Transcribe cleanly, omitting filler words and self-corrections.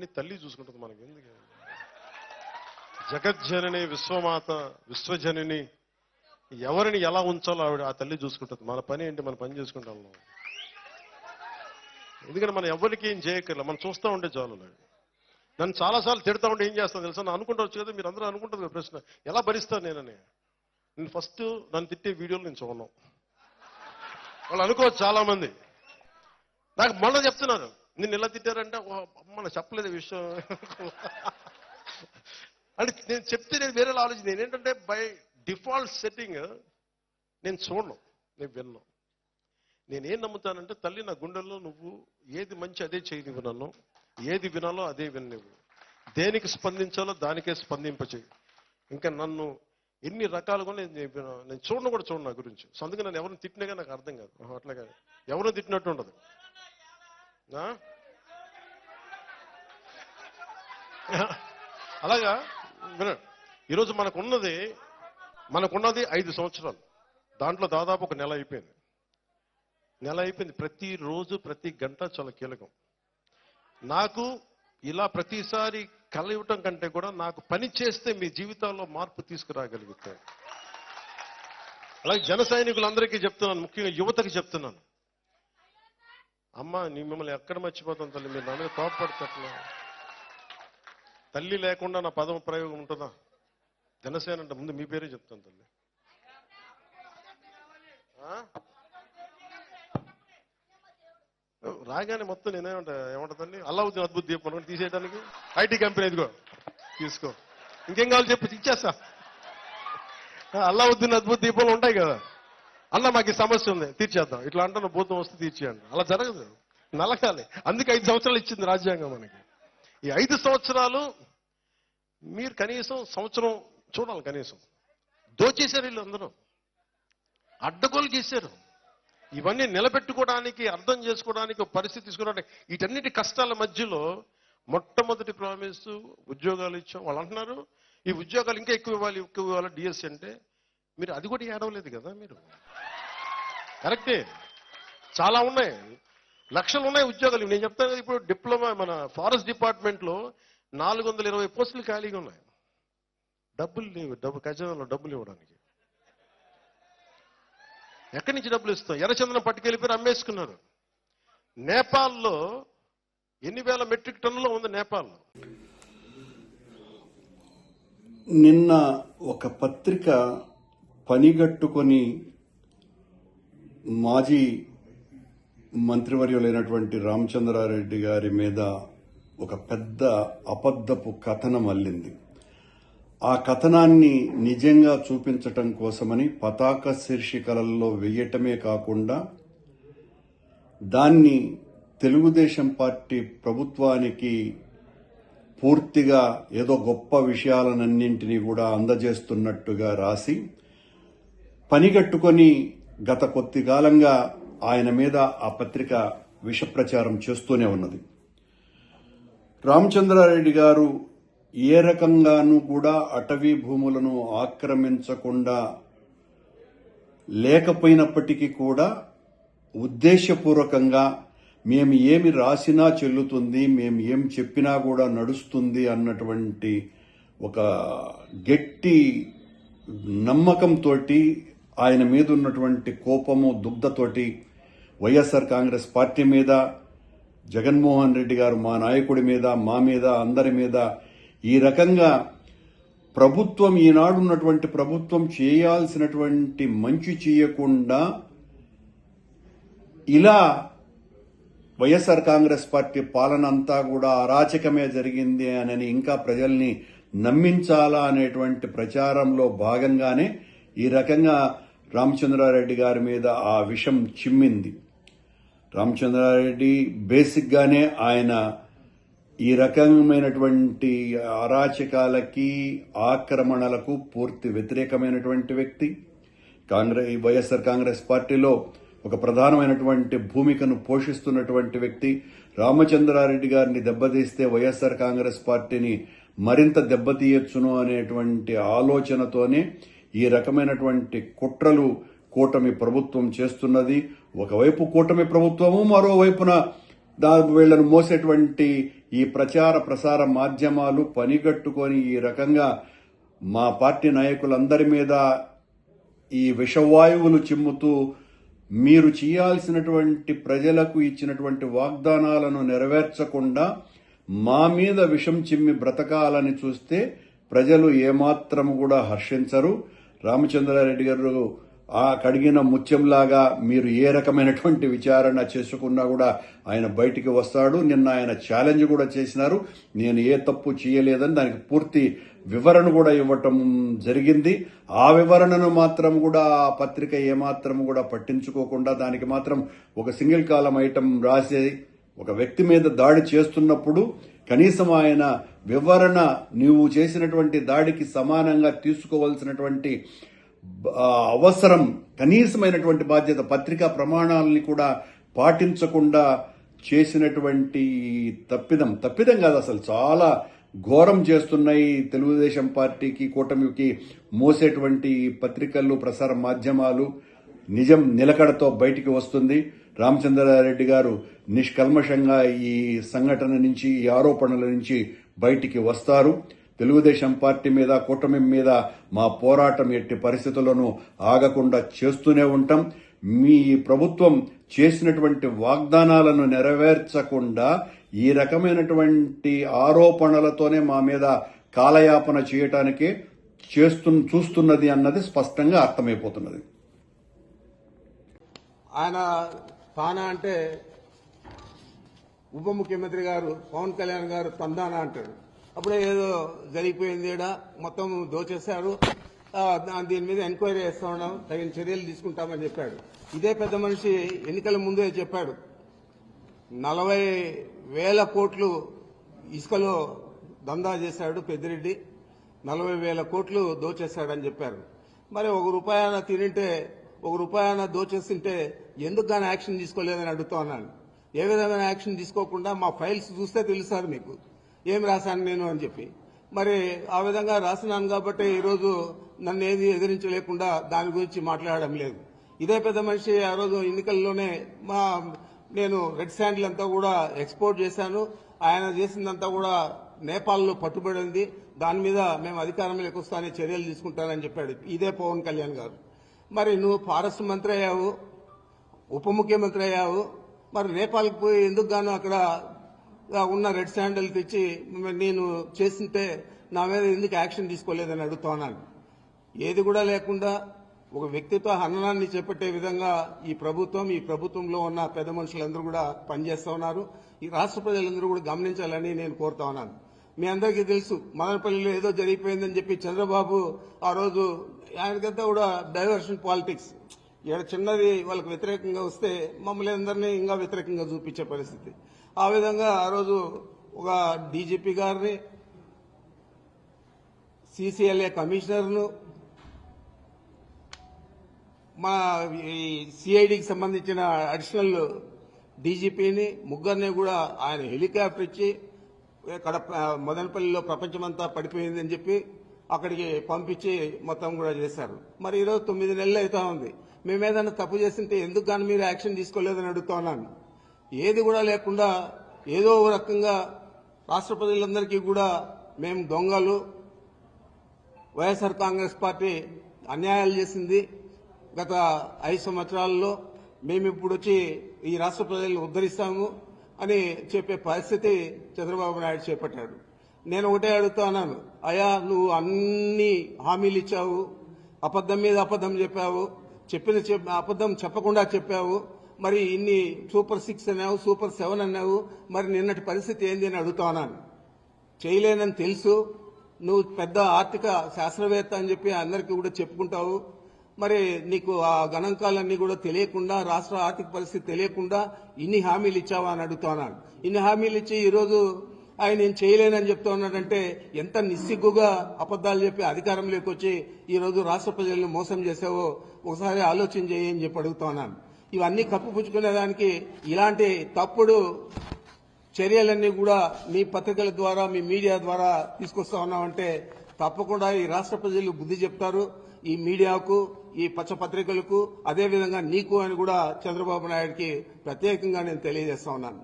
అవన్నీ తల్లి చూసుకుంటుంది మనకి ఎందుకు. జగజ్జనని విశ్వమాత విశ్వజనని ఎవరిని ఎలా ఉంచాలో ఆవిడ ఆ తల్లి చూసుకుంటుంది. మన పని ఏంటి, మన పని చేసుకుంటాం. ఎందుకంటే మనం ఎవరికి ఏం చేయక్కర్లేదు, మనం చూస్తూ ఉంటే చాలు. నన్ను చాలాసార్లు తిడతా ఉంటే ఏం చేస్తాను తెలుసా, నన్ను అనుకుంటవచ్చు కదా, మీరు అందరూ అనుకుంటారు కదా ప్రశ్న, ఎలా భరిస్తాను నేనని. నేను ఫస్ట్ నన్ను తిట్టే వీడియోలు నేను చూడను. వాళ్ళు అనుకోవచ్చు చాలా మంది. నాకు మళ్ళీ చెప్తున్నారు, నిన్ను ఎలా తిట్టారంటే అమ్మ చెప్పలేదు విషయం అంటే నేను చెప్తే నేను వేరే ఆలోచన. నేనేంటంటే బై డిఫాల్ట్ సెట్టింగ్ నేను చూడను, నేను విన్ను. నేనేం నమ్ముతానంటే తల్లి నా గుండెల్లో నువ్వు ఏది మంచి అదే చేయి, నువ్వు నన్ను ఏది వినాలో అదే విను, నువ్వు దేనికి స్పందించాలో దానికే స్పందింపచేయి. ఇంకా నన్ను ఎన్ని రకాలుగా నేను చూడను కూడా చూడను నా గురించి. సో అందుకే నన్ను ఎవరిని తిట్టినాగా నాకు అర్థం కాదు. అట్లాగా ఎవరిని తిట్టినట్టు ఉండదు. అలాగా ఈరోజు మనకున్నది 5 సంవత్సరాలు. దాంట్లో దాదాపు ఒక నెల అయిపోయింది. ప్రతిరోజు ప్రతి గంట చాలా కీలకం. నాకు ఇలా ప్రతిసారి కలవటం కంటే కూడా నాకు పని చేస్తే మీ జీవితాల్లో మార్పు తీసుకురాగలుగుతాయి. అలాగే జన సైనికులందరికీ చెప్తున్నాను, ముఖ్యంగా యువతకి చెప్తున్నాను, అమ్మ మిమ్మల్ని ఎక్కడ మర్చిపోతాం తల్లి, మీరు నా మీద కోపపడతట్లా. తల్లి లేకుండా నా పదం ప్రయోగం ఉంటుందా? జనసేన అంటే ముందు మీ పేరే చెప్తాను తల్లి. రాగానే మొత్తం ఏమంటా తల్లి, అల్లావుద్దీన్ అద్భుత దీపం తీసేయడానికి ఐటీ కంపెనీ ఇదిగో తీసుకో, ఇంకేం కావాలి చెప్పి ఇచ్చేస్తా. అల్లావుద్దీన్ అద్భుత దీపాలు ఉంటాయి కదా, అన్న మాకు ఈ సమస్య ఉంది తీర్చేద్దాం, ఇట్లా అంటున్న భూతం వస్తే తీర్చేయండి. అలా జరగదు, నలగాలి. అందుకే 5 సంవత్సరాలు ఇచ్చింది రాజ్యాంగం మనకి. ఈ 5 సంవత్సరాలు మీరు కనీసం సంవత్సరం చూడాలి. కనీసం దోచేశారు వీళ్ళు, అందరూ అడ్డగోలు చేశారు. ఇవన్నీ నిలబెట్టుకోవడానికి, అర్థం చేసుకోవడానికి, పరిస్థితి తీసుకోవడానికి, వీటన్నిటి కష్టాల మధ్యలో మొట్టమొదటి ప్రామిస్ ఉద్యోగాలు ఇచ్చాం. వాళ్ళు అంటున్నారు ఈ ఉద్యోగాలు ఇంకా ఎక్కువ ఇవ్వాలి డిఎస్సి అంటే. మీరు అది కూడా ఏడవలేదు కదా మీరు. కరెక్టే, చాలా ఉన్నాయి, లక్షలు ఉన్నాయి ఉద్యోగాలు. నేను చెప్తాను కదా, ఇప్పుడు డిప్లొమా మన ఫారెస్ట్ డిపార్ట్మెంట్లో 420 పోస్టులు ఖాళీగా ఉన్నాయి. డబ్బులు లేవు, ఖజానాలో డబ్బులు ఇవ్వడానికి. ఎక్కడి నుంచి డబ్బులు ఇస్తాం? ఎర్రచందనం పట్టుకెళ్ళిపోయి అమ్మేసుకున్నారు. నేపాల్లో 8,000 మెట్రిక్ టన్నులో ఉంది నేపాల్లో. నిన్న ఒక పత్రిక పనిగట్టుకొని మాజీ మంత్రివర్యులైనటువంటి రామచంద్రారెడ్డి గారి మీద ఒక పెద్ద అబద్ధపు కథనం అల్లింది. ఆ కథనాన్ని నిజంగా చూపించటం కోసమని పతాక శీర్షికలలో వేయటమే కాకుండా దాన్ని తెలుగుదేశం పార్టీ ప్రభుత్వానికి పూర్తిగా ఏదో గొప్ప విషయాలన్నింటినీ కూడా అందజేస్తున్నట్టుగా రాసి పనిగట్టుకొని గత కొద్ది కాలంగా ఆయన మీద ఆ పత్రిక విషప్రచారం చేస్తూనే ఉన్నది. రామచంద్రారెడ్డి గారు ఏ రకంగానూ కూడా అటవీ భూములను ఆక్రమించకుండా లేకపోయినప్పటికీ కూడా ఉద్దేశపూర్వకంగా మేము ఏమి రాసినా చెల్లుతుంది, మేము ఏం చెప్పినా కూడా నడుస్తుంది అన్నటువంటి ఒక గట్టి నమ్మకంతో ఆయన మీద ఉన్నటువంటి కోపము దుగ్ధతోటి వైఎస్ఆర్ కాంగ్రెస్ పార్టీ మీద, జగన్మోహన్ రెడ్డి గారు మా నాయకుడి మీద, మా మీద, అందరి మీద ఈ రకంగా ప్రభుత్వం, ఈనాడున్నటువంటి ప్రభుత్వం చేయాల్సినటువంటి మంచి చేయకుండా ఇలా వైఎస్ఆర్ కాంగ్రెస్ పార్టీ పాలన అంతా కూడా అరాచకమే జరిగింది అని ఇంకా ప్రజల్ని నమ్మించాలా అనేటువంటి ప్రచారంలో భాగంగానే ఈ రకంగా రామచంద్రారెడ్డి గారి మీద ఆ విషం చిమ్మింది. రామచంద్రారెడ్డి బేసిక్గానే ఆయన ఈ రకమైనటువంటి అరాచకాలకి, ఆక్రమణలకు పూర్తి వ్యతిరేకమైనటువంటి వ్యక్తి. వైఎస్ఆర్ కాంగ్రెస్ పార్టీలో ఒక ప్రధానమైనటువంటి భూమికను పోషిస్తున్నటువంటి వ్యక్తి. రామచంద్రారెడ్డి గారిని దెబ్బతీస్తే వైఎస్ఆర్ కాంగ్రెస్ పార్టీని మరింత దెబ్బతీయొచ్చును అనేటువంటి ఆలోచనతోనే ఈ రకమైనటువంటి కుట్రలు కూటమి ప్రభుత్వం చేస్తున్నది. ఒకవైపు కూటమి ప్రభుత్వము, మరోవైపున వీళ్లను మోసేటువంటి ఈ ప్రచార ప్రసార మాధ్యమాలు పనిగట్టుకొని ఈ రకంగా మా పార్టీ నాయకులందరి మీద ఈ విషవాయువులు చిమ్ముతూ మీరు చేయాల్సినటువంటి ప్రజలకు ఇచ్చినటువంటి వాగ్దానాలను నెరవేర్చకుండా మా మీద విషం చిమ్మి బ్రతకాలని చూస్తే ప్రజలు ఏమాత్రం కూడా హర్షించరు. రామచంద్రారెడ్డి గారు ఆ కడిగిన ముత్యంలాగా మీరు ఏ రకమైనటువంటి విచారణ చేసుకున్నా కూడా ఆయన బయటికి వస్తాడు. నిన్న ఆయన ఛాలెంజ్ కూడా చేసినారు, నేను ఏ తప్పు చేయలేదని. దానికి పూర్తి వివరణ కూడా ఇవ్వటం జరిగింది. ఆ వివరణను మాత్రం కూడా ఆ పత్రిక ఏమాత్రం కూడా పట్టించుకోకుండా దానికి మాత్రం ఒక సింగిల్ కాలం ఐటమ్ రాసి ఒక వ్యక్తి మీద దాడి చేస్తున్నప్పుడు కనీసం ఆయన వివరణ నీవు చేసినటువంటి దాడికి సమానంగా తీసుకోవాల్సినటువంటి అవసరం, కనీసమైనటువంటి బాధ్యత, పత్రికా ప్రమాణాలని కూడా పాటించకుండా చేసినటువంటి తప్పిదం కాదు, అసలు చాలా ఘోరం చేస్తున్నాయి. తెలుగుదేశం పార్టీకి కూటమికి మోసేటువంటి పత్రికలు ప్రసార మాధ్యమాలు నిజం నిలకడతో బయటికి వస్తుంది. రామచంద్రారెడ్డి గారు నిష్కల్మషంగా ఈ సంఘటన నుంచి, ఈ ఆరోపణల నుంచి బయటికి వస్తారు. తెలుగుదేశం పార్టీ మీద, కూటమి మీద మా పోరాటం ఎట్టి పరిస్థితుల్లోనూ ఆగకుండా చేస్తూనే ఉంటాం. మీ ప్రభుత్వం చేసినటువంటి వాగ్దానాలను నెరవేర్చకుండా ఈ రకమైనటువంటి ఆరోపణలతోనే మా మీద కాలయాపన చేయటానికే చూస్తున్నది అన్నది స్పష్టంగా అర్థమైపోతున్నది. ఆయన తానా అంటే ఉప ముఖ్యమంత్రి గారు పవన్ కళ్యాణ్ గారు తందానా అంటాడు. అప్పుడే ఏదో జరిగిపోయింది, మొత్తం దోచేశారు, దీని మీద ఎంక్వైరీ చేస్తా ఉన్నాం, తగిన చర్యలు తీసుకుంటామని చెప్పాడు. ఇదే పెద్ద మనిషి ఎన్నికల ముందే చెప్పాడు 40,000 కోట్లు ఇసుకలో దందా చేశాడు పెద్దిరెడ్డి, 40,000 కోట్లు దోచేశాడని చెప్పారు. మరి ₹1 తినింటే ₹1 దోచేస్తుంటే ఎందుకు కానీ యాక్షన్ తీసుకోలేదని అడుగుతా ఉన్నాను. ఏ విధమైన యాక్షన్ తీసుకోకుండా మా ఫైల్స్ చూస్తే తెలుస్తారు మీకు ఏం రాశాను నేను అని చెప్పి. మరి ఆ విధంగా రాసినాను కాబట్టి ఈరోజు నన్ను ఏది ఎదిరించలేకుండా దాని గురించి మాట్లాడడం లేదు. ఇదే పెద్ద మనిషి ఆ రోజు ఎన్నికల్లోనే నేను రెడ్ శాండిల్ అంతా కూడా ఎక్స్పోర్ట్ చేశాను, ఆయన చేసిందంతా కూడా నేపాల్లో పట్టుబడింది, దాని మీద మేము అధికారంలోకి వస్తానే చర్యలు తీసుకుంటానని చెప్పాడు ఇదే పవన్ కళ్యాణ్ గారు. మరి నువ్వు ఫారెస్ట్ మంత్రి అయ్యావు, ఉప ముఖ్యమంత్రి అయ్యావు, మరి నేపాల్కి పోయి ఎందుకు గాను అక్కడ ఉన్న రెడ్ శాండిల్ తెచ్చి నేను చేస్తుంటే నా మీద ఎందుకు యాక్షన్ తీసుకోలేదని అడుగుతున్నాను. ఏది కూడా లేకుండా ఒక వ్యక్తిత్వ హననాన్ని చేపట్టే విధంగా ఈ ప్రభుత్వంలో ఉన్న పెద్ద మనుషులందరూ కూడా పనిచేస్తా ఉన్నారు. ఈ రాష్ట్ర ప్రజలందరూ కూడా గమనించాలని నేను కోరుతా ఉన్నాను. మీ అందరికీ తెలుసు మదనపల్లిలో ఏదో జరిగిపోయిందని చెప్పి చంద్రబాబు ఆ రోజు ఆయనకంతా కూడా డైవర్షన్ పాలిటిక్స్, ఇక్కడ చిన్నది వాళ్ళకు వ్యతిరేకంగా వస్తే మమ్మల్ని అందరినీ ఇంకా వ్యతిరేకంగా చూపించే పరిస్థితి. ఆ విధంగా ఆ రోజు ఒక డీజీపీ గారిని, సీసీఎల్ఏ కమిషనర్ను, మా సిఐడికి సంబంధించిన అడిషనల్ డీజీపీని ముగ్గురిని కూడా ఆయన హెలికాప్టర్ ఇచ్చి మదనపల్లిలో ప్రపంచమంతా పడిపోయిందని చెప్పి అక్కడికి పంపించి మొత్తం కూడా చేశారు. మరి ఈరోజు 9 నెలలు అవుతా ఉంది. మేమేదైనా తప్పు చేస్తుంటే ఎందుకు కానీ మీరు యాక్షన్ తీసుకోలేదని అడుగుతా ఉన్నాను. ఏది కూడా లేకుండా ఏదో రకంగా రాష్ట్ర ప్రజలందరికీ కూడా మేము దొంగలు, వైఎస్ఆర్ కాంగ్రెస్ పార్టీ అన్యాయాలు చేసింది గత 5 సంవత్సరాల్లో, మేము ఇప్పుడు వచ్చి ఈ రాష్ట్ర ప్రజలను ఉద్ధరిస్తాము అని చెప్పే పరిస్థితి చంద్రబాబు నాయుడు చేపట్టాడు. నేను ఒకటే అడుగుతున్నాను, అయ్యా నువ్వు అన్ని హామీలు ఇచ్చావు, అబద్దం మీద అబద్దం చెప్పావు, అబద్దం చెప్పకుండా చెప్పావు, మరి ఇన్ని సూపర్ 6 అన్నావు, సూపర్ 7 అన్నావు, మరి నిన్నటి పరిస్థితి ఏంది అని అడుగుతున్నాను. చేయలేనని తెలుసు, నువ్వు పెద్ద ఆర్థిక శాస్త్రవేత్త అని చెప్పి అందరికీ కూడా చెప్పుకుంటావు, మరి నీకు ఆ గణాంకాలన్నీ కూడా తెలియకుండా, రాష్ట్ర ఆర్థిక పరిస్థితి తెలియకుండా ఇన్ని హామీలు ఇచ్చావా అని అడుగుతున్నాను. ఇన్ని హామీలు ఇచ్చి ఈరోజు ఆయన నేను చేయలేనని చెప్తా ఉన్నాడంటే ఎంత నిస్సిగ్గుగా అబద్దాలు చెప్పి అధికారంలోకి వచ్చి ఈరోజు రాష్ట్ర ప్రజలను మోసం చేసావో ఒకసారి ఆలోచన చేయని చెప్పి అడుగుతున్నాను. ఇవన్నీ కప్పుపుచ్చుకునేదానికి ఇలాంటి తప్పుడు చర్యలన్నీ కూడా మీ పత్రికల ద్వారా, మీ మీడియా ద్వారా తీసుకొస్తా ఉన్నామంటే తప్పకుండా ఈ రాష్ట్ర ప్రజలు బుద్ధి చెప్తారు. ఈ మీడియాకు, ఈ పచ్చ పత్రికలకు, అదేవిధంగా నీకు అని కూడా చంద్రబాబు నాయుడికి ప్రత్యేకంగా నేను తెలియజేస్తా ఉన్నాను.